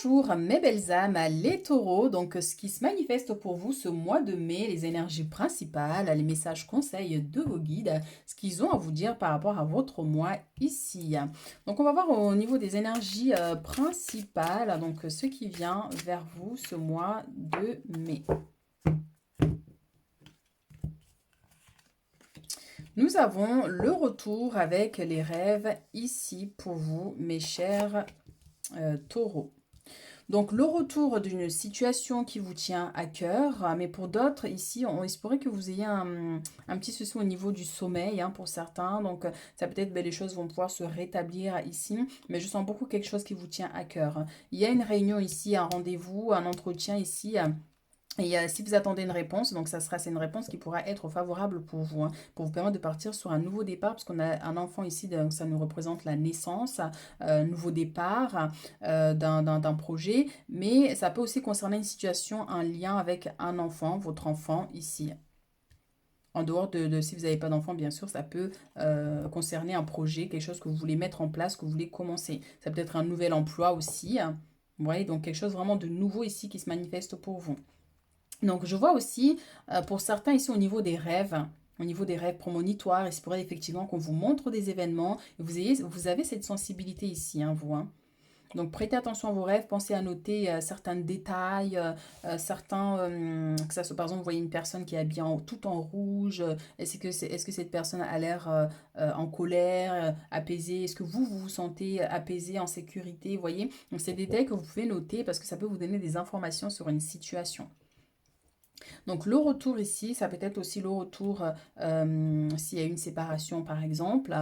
Bonjour mes belles âmes, les taureaux, donc ce qui se manifeste pour vous ce mois de mai, les énergies principales, les messages conseils de vos guides, ce qu'ils ont à vous dire par rapport à votre mois ici. Donc on va voir au niveau des énergies principales, donc ce qui vient vers vous ce mois de mai. Nous avons le retour avec les rêves ici pour vous mes chers taureaux. Donc le retour d'une situation qui vous tient à cœur, mais pour d'autres ici, il se pourrait que vous ayez un petit souci au niveau du sommeil pour certains. Donc ça peut-être les choses vont pouvoir se rétablir ici, mais je sens beaucoup quelque chose qui vous tient à cœur. Il y a une réunion ici, un rendez-vous, un entretien ici. Et si vous attendez une réponse, donc c'est une réponse qui pourra être favorable pour vous, pour vous permettre de partir sur un nouveau départ, parce qu'on a un enfant ici, donc ça nous représente la naissance, nouveau départ d'un projet, mais ça peut aussi concerner une situation, un lien avec un enfant, votre enfant ici. En dehors si vous n'avez pas d'enfant, bien sûr, ça peut concerner un projet, quelque chose que vous voulez mettre en place, que vous voulez commencer. Ça peut être un nouvel emploi aussi. Vous voyez, donc quelque chose vraiment de nouveau ici qui se manifeste pour vous. Donc, je vois aussi, pour certains ici au niveau des rêves prémonitoires, il se pourrait effectivement qu'on vous montre des événements. Et vous avez cette sensibilité ici, vous. Donc, prêtez attention à vos rêves, pensez à noter certains détails, que ça soit par exemple, vous voyez une personne qui est habillée tout en rouge. Est-ce que cette personne a l'air en colère, apaisée? Est-ce que vous vous sentez apaisé, en sécurité? Vous voyez? Donc, c'est des détails que vous pouvez noter parce que ça peut vous donner des informations sur une situation. Donc le retour ici, ça peut être aussi le retour s'il y a eu une séparation par exemple,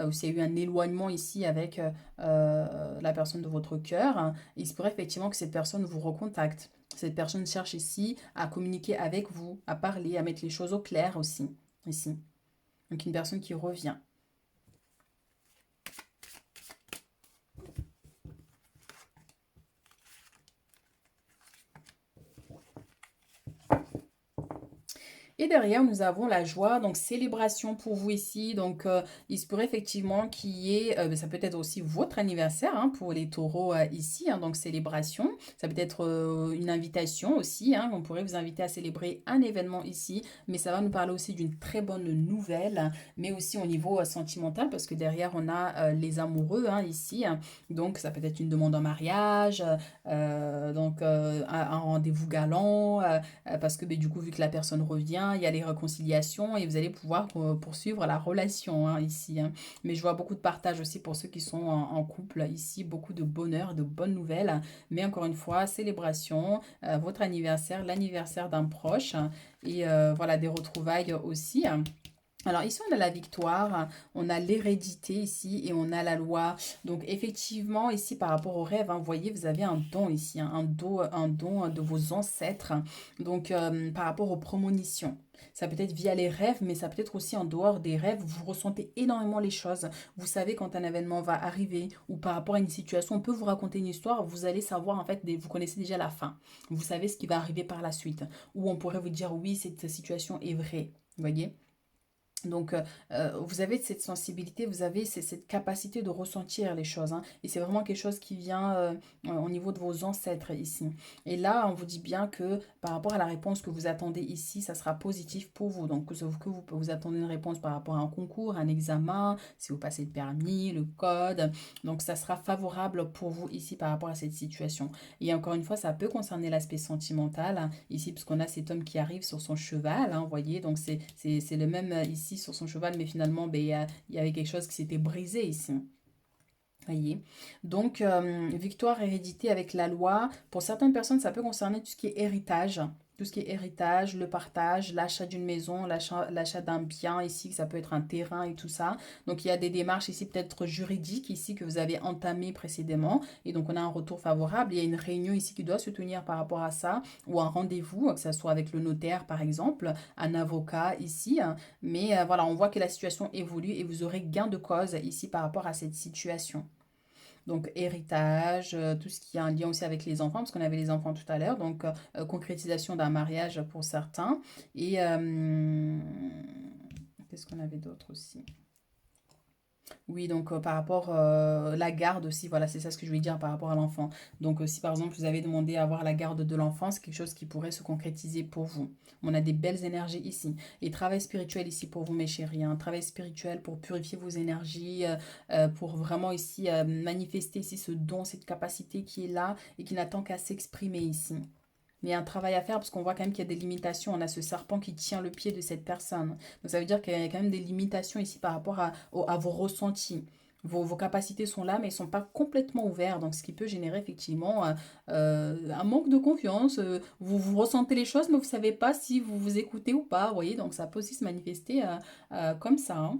ou s'il y a eu un éloignement ici avec la personne de votre cœur. Il se pourrait effectivement que cette personne vous recontacte. Cette personne cherche ici à communiquer avec vous, à parler, à mettre les choses au clair aussi, ici. Donc une personne qui revient. Et derrière, nous avons la joie, donc célébration pour vous ici. Donc, il se pourrait effectivement qu'il y ait, ça peut être aussi votre anniversaire pour les taureaux ici, donc célébration. Ça peut être une invitation aussi, on pourrait vous inviter à célébrer un événement ici, mais ça va nous parler aussi d'une très bonne nouvelle, mais aussi au niveau sentimental, parce que derrière, on a les amoureux ici. Donc, ça peut être une demande en mariage, donc un rendez-vous galant, parce que du coup, vu que la personne revient, il y a les réconciliations et vous allez pouvoir poursuivre la relation ici. Mais je vois beaucoup de partage aussi pour ceux qui sont en couple ici, beaucoup de bonheur, de bonnes nouvelles. Mais encore une fois, célébration, votre anniversaire, l'anniversaire d'un proche et voilà des retrouvailles aussi. Alors ici on a la victoire, on a l'hérédité ici et on a la loi. Donc effectivement ici par rapport au rêve, vous voyez vous avez un don ici, un don de vos ancêtres. Donc par rapport aux prémonitions. Ça peut être via les rêves, mais ça peut être aussi en dehors des rêves. Vous ressentez énormément les choses. Vous savez quand un événement va arriver ou par rapport à une situation, on peut vous raconter une histoire. Vous allez savoir en fait, vous connaissez déjà la fin. Vous savez ce qui va arriver par la suite. Ou on pourrait vous dire oui, cette situation est vraie. Vous voyez? Donc, vous avez cette sensibilité, vous avez cette capacité de ressentir les choses. Et c'est vraiment quelque chose qui vient au niveau de vos ancêtres ici. Et là, on vous dit bien que par rapport à la réponse que vous attendez ici, ça sera positif pour vous. Donc, vous attendez une réponse par rapport à un concours, un examen, si vous passez le permis, le code. Donc, ça sera favorable pour vous ici par rapport à cette situation. Et encore une fois, ça peut concerner l'aspect sentimental ici, puisqu'on a cet homme qui arrive sur son cheval, vous voyez. Donc, c'est le même ici sur son cheval, mais finalement, ben, il y avait quelque chose qui s'était brisé ici. Voyez. Donc, victoire hérédité avec la loi. Pour certaines personnes, ça peut concerner tout ce qui est héritage. Tout ce qui est héritage, le partage, l'achat d'une maison, l'achat d'un bien ici, ça peut être un terrain et tout ça. Donc, il y a des démarches ici peut-être juridiques ici que vous avez entamées précédemment. Et donc, on a un retour favorable. Il y a une réunion ici qui doit se tenir par rapport à ça ou un rendez-vous, que ce soit avec le notaire par exemple, un avocat ici. Mais voilà, on voit que la situation évolue et vous aurez gain de cause ici par rapport à cette situation. Donc héritage, tout ce qui a un lien aussi avec les enfants, parce qu'on avait les enfants tout à l'heure, donc concrétisation d'un mariage pour certains. Et qu'est-ce qu'on avait d'autre aussi? Oui, donc par rapport la garde aussi, voilà, c'est ça ce que je voulais dire par rapport à l'enfant. Donc si par exemple vous avez demandé à avoir la garde de l'enfant, c'est quelque chose qui pourrait se concrétiser pour vous. On a des belles énergies ici. Et travail spirituel ici pour vous, mes chéris. Un travail spirituel pour purifier vos énergies, pour vraiment ici manifester ici ce don, cette capacité qui est là et qui n'attend qu'à s'exprimer ici. Mais il y a un travail à faire parce qu'on voit quand même qu'il y a des limitations. On a ce serpent qui tient le pied de cette personne. Donc ça veut dire qu'il y a quand même des limitations ici par rapport à vos ressentis. Vos capacités sont là, mais elles ne sont pas complètement ouvertes. Donc ce qui peut générer effectivement un manque de confiance. Vous ressentez les choses, mais vous ne savez pas si vous vous écoutez ou pas. Vous voyez, donc ça peut aussi se manifester comme ça, hein.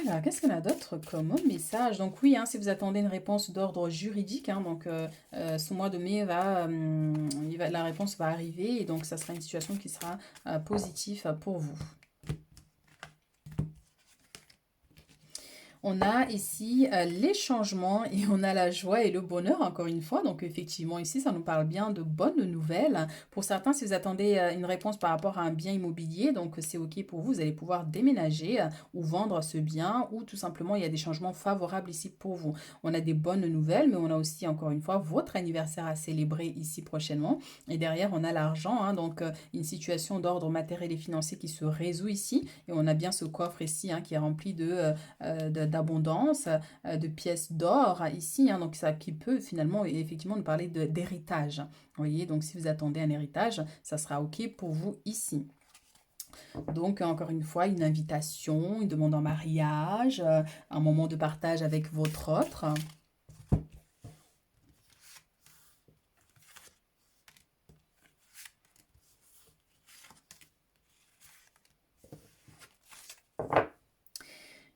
Alors, qu'est-ce qu'on a d'autre comme message? Donc oui, hein, si vous attendez une réponse d'ordre juridique, hein, donc ce mois de mai la réponse va arriver et donc ça sera une situation qui sera positive pour vous. On a ici les changements et on a la joie et le bonheur, encore une fois. Donc, effectivement, ici, ça nous parle bien de bonnes nouvelles. Pour certains, si vous attendez une réponse par rapport à un bien immobilier, donc c'est OK pour vous, vous allez pouvoir déménager ou vendre ce bien ou tout simplement, il y a des changements favorables ici pour vous. On a des bonnes nouvelles, mais on a aussi, encore une fois, votre anniversaire à célébrer ici prochainement. Et derrière, on a l'argent, hein, donc une situation d'ordre matériel et financier qui se résout ici. Et on a bien ce coffre ici hein, qui est rempli d'abondance, de pièces d'or ici, hein, donc ça qui peut finalement effectivement nous parler d'héritage. Vous voyez, donc si vous attendez un héritage, ça sera OK pour vous ici. Donc encore une fois, une invitation, une demande en mariage, un moment de partage avec votre autre.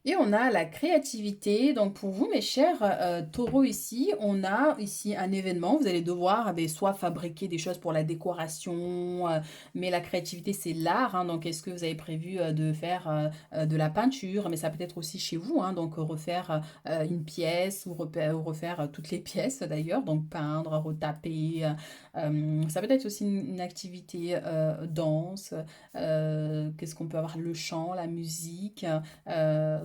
Et on a la créativité. Donc pour vous, mes chers taureaux ici, on a ici un événement. Vous allez devoir soit fabriquer des choses pour la décoration, mais la créativité, c'est l'art, hein. Donc est-ce que vous avez prévu de faire de la peinture? Mais ça peut être aussi chez vous, hein. Donc refaire une pièce ou refaire toutes les pièces d'ailleurs. Donc peindre, retaper. Ça peut être aussi une activité danse. Qu'est-ce qu'on peut avoir? Le chant, la musique.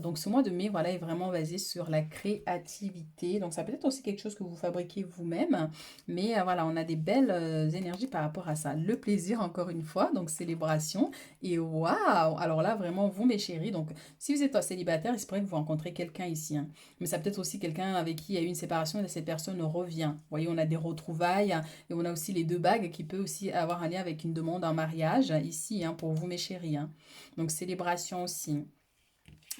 Donc ce mois de mai, voilà, est vraiment basé sur la créativité. Donc ça peut être aussi quelque chose que vous fabriquez vous-même. Mais voilà, on a des belles énergies par rapport à ça. Le plaisir, encore une fois, donc célébration. Et waouh! Alors là, vraiment, vous, mes chéris, donc si vous êtes célibataire, il se pourrait que vous rencontrez quelqu'un ici, hein. Mais ça peut être aussi quelqu'un avec qui il y a eu une séparation et cette personne revient. Vous voyez, on a des retrouvailles et on a aussi les deux bagues qui peut aussi avoir un lien avec une demande en mariage ici, hein, pour vous, mes chéris, hein. Donc célébration aussi.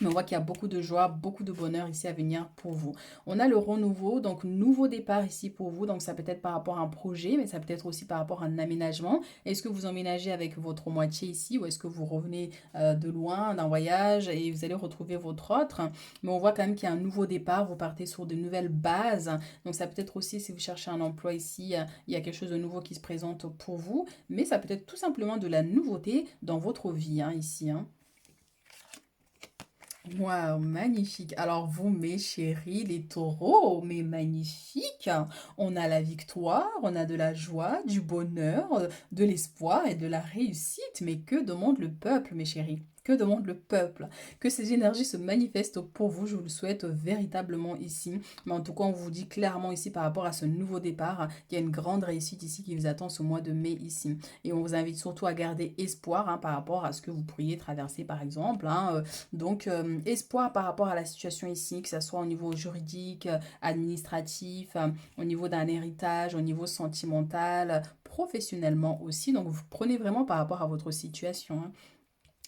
Mais on voit qu'il y a beaucoup de joie, beaucoup de bonheur ici à venir pour vous. On a le renouveau, donc nouveau départ ici pour vous. Donc ça peut être par rapport à un projet, mais ça peut être aussi par rapport à un aménagement. Est-ce que vous emménagez avec votre moitié ici ou est-ce que vous revenez de loin, d'un voyage et vous allez retrouver votre autre? Mais on voit quand même qu'il y a un nouveau départ, vous partez sur de nouvelles bases. Donc ça peut être aussi si vous cherchez un emploi ici, il y a quelque chose de nouveau qui se présente pour vous. Mais ça peut être tout simplement de la nouveauté dans votre vie hein, ici, hein. Waouh, magnifique. Alors vous, mes chéris, les taureaux, mais magnifique. On a la victoire, on a de la joie, du bonheur, de l'espoir et de la réussite. Mais que demande le peuple, mes chéris? Que demande le peuple? Que ces énergies se manifestent pour vous, je vous le souhaite véritablement ici. Mais en tout cas, on vous dit clairement ici par rapport à ce nouveau départ, il y a une grande réussite ici qui vous attend ce mois de mai ici. Et on vous invite surtout à garder espoir hein, par rapport à ce que vous pourriez traverser par exemple, hein, donc, espoir par rapport à la situation ici, que ce soit au niveau juridique, administratif, au niveau d'un héritage, au niveau sentimental, professionnellement aussi. Donc, vous prenez vraiment par rapport à votre situation, hein.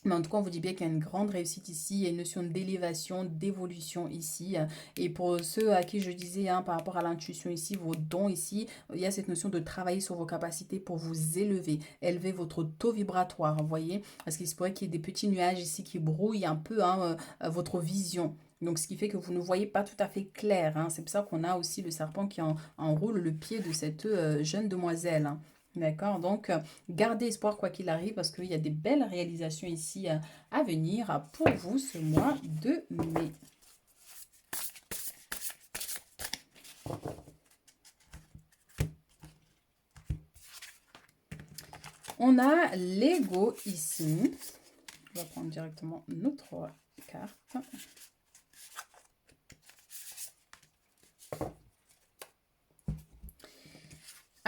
Mais en tout cas, on vous dit bien qu'il y a une grande réussite ici, il y a une notion d'élévation, d'évolution ici. Et pour ceux à qui je disais hein, par rapport à l'intuition ici, vos dons ici, il y a cette notion de travailler sur vos capacités pour vous élever, élever votre taux vibratoire, vous voyez? Parce qu'il se pourrait qu'il y ait des petits nuages ici qui brouillent un peu hein, votre vision. Donc, ce qui fait que vous ne voyez pas tout à fait clair, hein. C'est pour ça qu'on a aussi le serpent qui enroule le pied de cette jeune demoiselle, hein. D'accord, donc gardez espoir quoi qu'il arrive parce qu'il y a des belles réalisations ici à venir pour vous ce mois de mai. On a l'ego ici. on va prendre directement notre carte.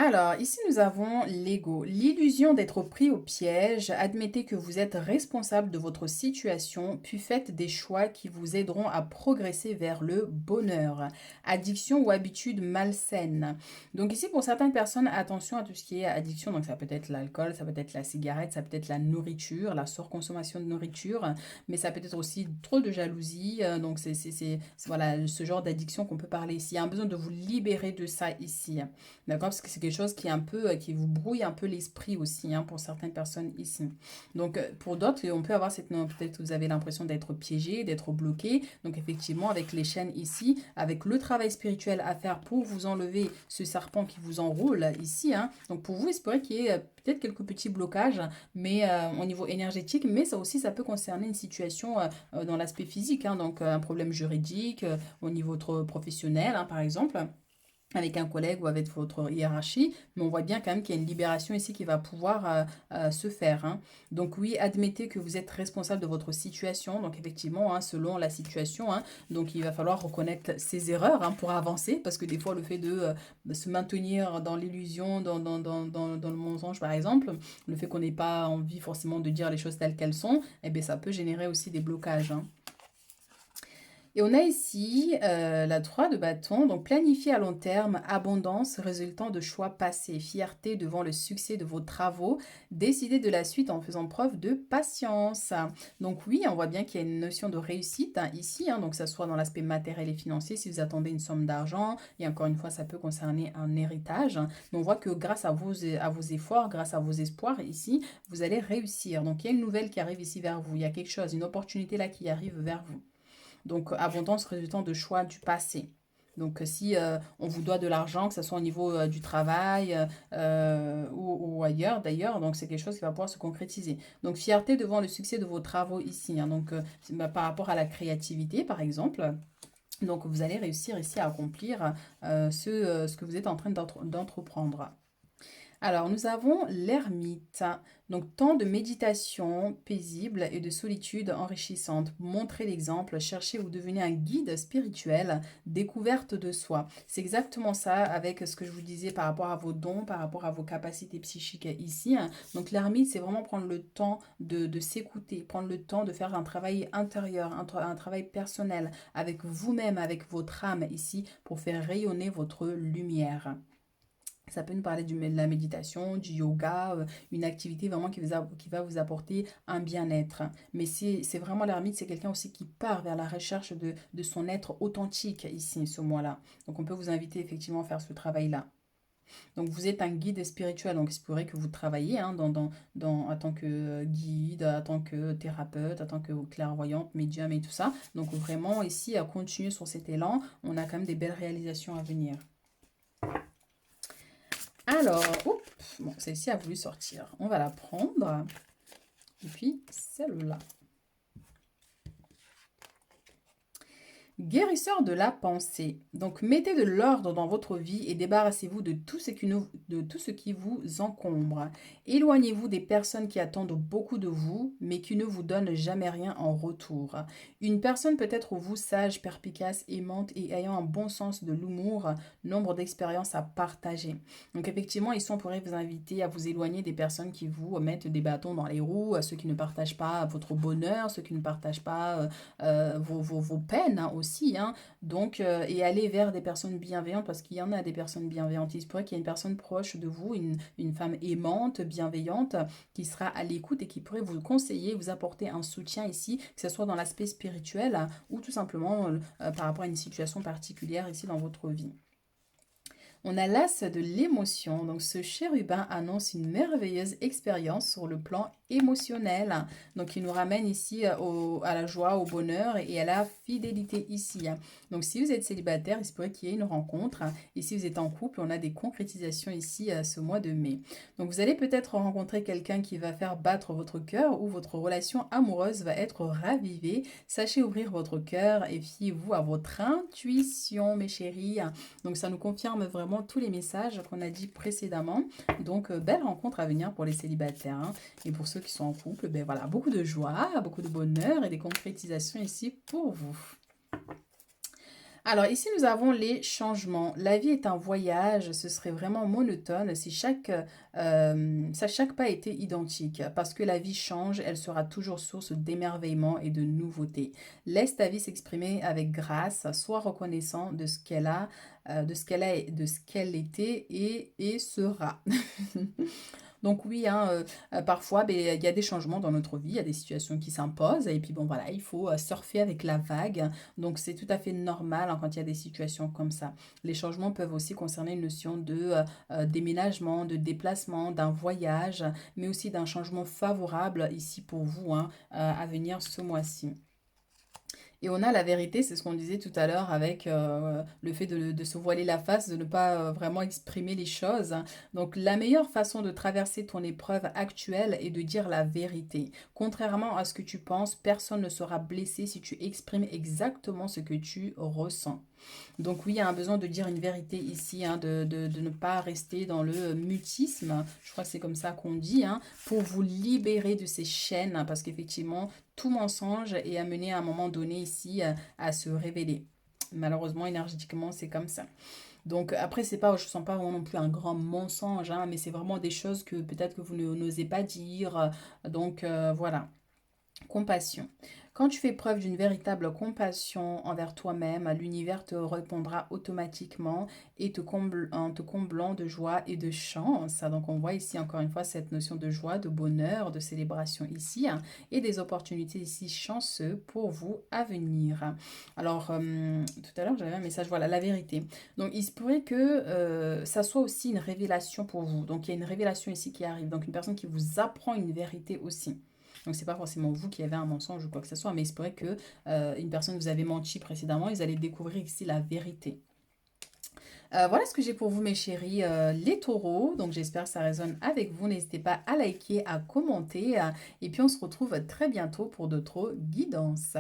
Alors, ici, nous avons l'ego, l'illusion d'être pris au piège. Admettez que vous êtes responsable de votre situation, puis faites des choix qui vous aideront à progresser vers le bonheur. Addiction ou habitude malsaine. Donc ici, pour certaines personnes, attention à tout ce qui est addiction. Donc ça peut être l'alcool, ça peut être la cigarette, ça peut être la nourriture, la surconsommation de nourriture, mais ça peut être aussi trop de jalousie. Donc voilà, ce genre d'addiction qu'on peut parler ici. Il y a un besoin de vous libérer de ça ici. D'accord? Parce que c'est quelque chose qui est un peu, qui vous brouille un peu l'esprit aussi, hein, pour certaines personnes ici. Donc, pour d'autres, on peut avoir cette, peut-être que vous avez l'impression d'être piégé, d'être bloqué. Donc, effectivement, avec les chaînes ici, avec le travail spirituel à faire pour vous enlever ce serpent qui vous enroule ici, hein. Donc, pour vous, il se pourrait qu'il y ait peut-être quelques petits blocages, mais au niveau énergétique, mais ça aussi, ça peut concerner une situation dans l'aspect physique, hein, donc un problème juridique, au niveau professionnel, hein, par exemple avec un collègue ou avec votre hiérarchie, mais on voit bien quand même qu'il y a une libération ici qui va pouvoir se faire, hein. Donc oui, admettez que vous êtes responsable de votre situation, donc effectivement, hein, selon la situation, hein, donc il va falloir reconnaître ses erreurs, hein, pour avancer, parce que des fois le fait de se maintenir dans l'illusion, dans le mensonge par exemple, le fait qu'on n'ait pas envie forcément de dire les choses telles qu'elles sont, eh bien ça peut générer aussi des blocages, hein. Et on a ici la 3 de bâton, donc planifier à long terme, abondance résultant de choix passés, fierté devant le succès de vos travaux, décider de la suite en faisant preuve de patience. Donc oui, on voit bien qu'il y a une notion de réussite, hein, ici, hein, donc ça soit dans l'aspect matériel et financier, si vous attendez une somme d'argent, et encore une fois, ça peut concerner un héritage, hein, mais on voit que grâce à vos efforts, grâce à vos espoirs ici, vous allez réussir. Donc il y a une nouvelle qui arrive ici vers vous, il y a quelque chose, une opportunité là qui arrive vers vous. Donc, abondance résultant de choix du passé. Donc, si on vous doit de l'argent, que ce soit au niveau du travail ou ailleurs d'ailleurs, donc c'est quelque chose qui va pouvoir se concrétiser. Donc, fierté devant le succès de vos travaux ici, hein, donc, par rapport à la créativité, par exemple. Donc, vous allez réussir ici à accomplir ce que vous êtes en train d'entreprendre. Alors, nous avons l'ermite. Donc, temps de méditation paisible et de solitude enrichissante. Montrez l'exemple, cherchez ou devenez un guide spirituel, découverte de soi. C'est exactement ça avec ce que je vous disais par rapport à vos dons, par rapport à vos capacités psychiques ici, hein. Donc, l'ermite, c'est vraiment prendre le temps de s'écouter, prendre le temps de faire un travail intérieur, un travail personnel avec vous-même, avec votre âme ici, pour faire rayonner votre lumière. Ça peut nous parler de la méditation, du yoga, une activité vraiment qui va vous apporter un bien-être. Mais c'est vraiment l'ermite, c'est quelqu'un aussi qui part vers la recherche de son être authentique ici, ce mois-là. Donc on peut vous inviter effectivement à faire ce travail-là. Donc vous êtes un guide spirituel, donc il se pourrait que vous travaillez, hein, en tant que guide, en tant que thérapeute, en tant que clairvoyante, médium et tout ça. Donc vraiment ici, à continuer sur cet élan, on a quand même des belles réalisations à venir. Alors, oups, bon, celle-ci a voulu sortir. On va la prendre. Et puis, celle-là. Guérisseur de la pensée. Donc, mettez de l'ordre dans votre vie et débarrassez-vous de tout ce qui vous encombre. Éloignez-vous des personnes qui attendent beaucoup de vous, mais qui ne vous donnent jamais rien en retour. Une personne peut être vous sage, perspicace, aimante et ayant un bon sens de l'humour, nombre d'expériences à partager. Donc, effectivement, ici, on pourrait vous inviter à vous éloigner des personnes qui vous mettent des bâtons dans les roues, ceux qui ne partagent pas votre bonheur, ceux qui ne partagent pas vos peines, hein, aussi, hein. Donc, et aller vers des personnes bienveillantes, parce qu'il y en a des personnes bienveillantes. Il se pourrait qu'il y ait une personne proche de vous, une femme aimante, bienveillante, qui sera à l'écoute et qui pourrait vous conseiller, vous apporter un soutien ici, que ce soit dans l'aspect spirituel ou tout simplement par rapport à une situation particulière ici dans votre vie. On a l'as de l'émotion. Donc ce chérubin annonce une merveilleuse expérience sur le plan émotionnel. Donc il nous ramène ici à la joie, au bonheur et à la fidélité ici. Donc si vous êtes célibataire, il se pourrait qu'il y ait une rencontre. Et si vous êtes en couple, on a des concrétisations ici ce mois de mai. Donc vous allez peut-être rencontrer quelqu'un qui va faire battre votre cœur ou votre relation amoureuse va être ravivée. Sachez ouvrir votre cœur et fiez-vous à votre intuition, mes chéris. Donc ça nous confirme vraiment tous les messages qu'on a dit précédemment. Donc belle rencontre à venir pour les célibataires, hein. Et pour ceux ceux qui sont en couple, ben voilà, beaucoup de joie, beaucoup de bonheur et des concrétisations ici pour vous. Alors ici, nous avons les changements. La vie est un voyage, ce serait vraiment monotone si chaque pas était identique. Parce que la vie change, elle sera toujours source d'émerveillement et de nouveautés. Laisse ta vie s'exprimer avec grâce, sois reconnaissant de ce qu'elle a, de ce qu'elle était et sera. Donc oui, hein, parfois, ben, il y a des changements dans notre vie, il y a des situations qui s'imposent et puis bon voilà, il faut surfer avec la vague. Donc c'est tout à fait normal hein, quand il y a des situations comme ça. Les changements peuvent aussi concerner une notion de déménagement, de déplacement, d'un voyage, mais aussi d'un changement favorable ici pour vous hein, à venir ce mois-ci. Et on a la vérité, c'est ce qu'on disait tout à l'heure avec le fait de se voiler la face, de ne pas vraiment exprimer les choses. Donc la meilleure façon de traverser ton épreuve actuelle est de dire la vérité. Contrairement à ce que tu penses, personne ne sera blessé si tu exprimes exactement ce que tu ressens. Donc oui, il y a un besoin de dire une vérité ici, hein, de ne pas rester dans le mutisme, je crois que c'est comme ça qu'on dit, hein, pour vous libérer de ces chaînes, hein, parce qu'effectivement, tout mensonge est amené à un moment donné ici à se révéler. Malheureusement, énergétiquement, c'est comme ça. Donc après, c'est pas, je sens pas vraiment non plus un grand mensonge, hein, mais c'est vraiment des choses que peut-être que vous n'osez pas dire. Donc voilà. Compassion. Quand tu fais preuve d'une véritable compassion envers toi-même, l'univers te répondra automatiquement et en te comblant de joie et de chance. Donc on voit ici encore une fois cette notion de joie, de bonheur, de célébration ici hein, et des opportunités ici chanceuses pour vous à venir. Alors tout à l'heure j'avais un message, voilà la vérité. Donc il se pourrait que ça soit aussi une révélation pour vous. Donc il y a une révélation ici qui arrive. Donc une personne qui vous apprend une vérité aussi. Donc, c'est pas forcément vous qui avez un mensonge ou quoi que ce soit, mais il se pourrait que une personne vous avait menti précédemment, ils allaient découvrir ici la vérité. Voilà ce que j'ai pour vous, mes chéris, les taureaux. Donc, j'espère que ça résonne avec vous. N'hésitez pas à liker, à commenter. Et puis, on se retrouve très bientôt pour d'autres guidances.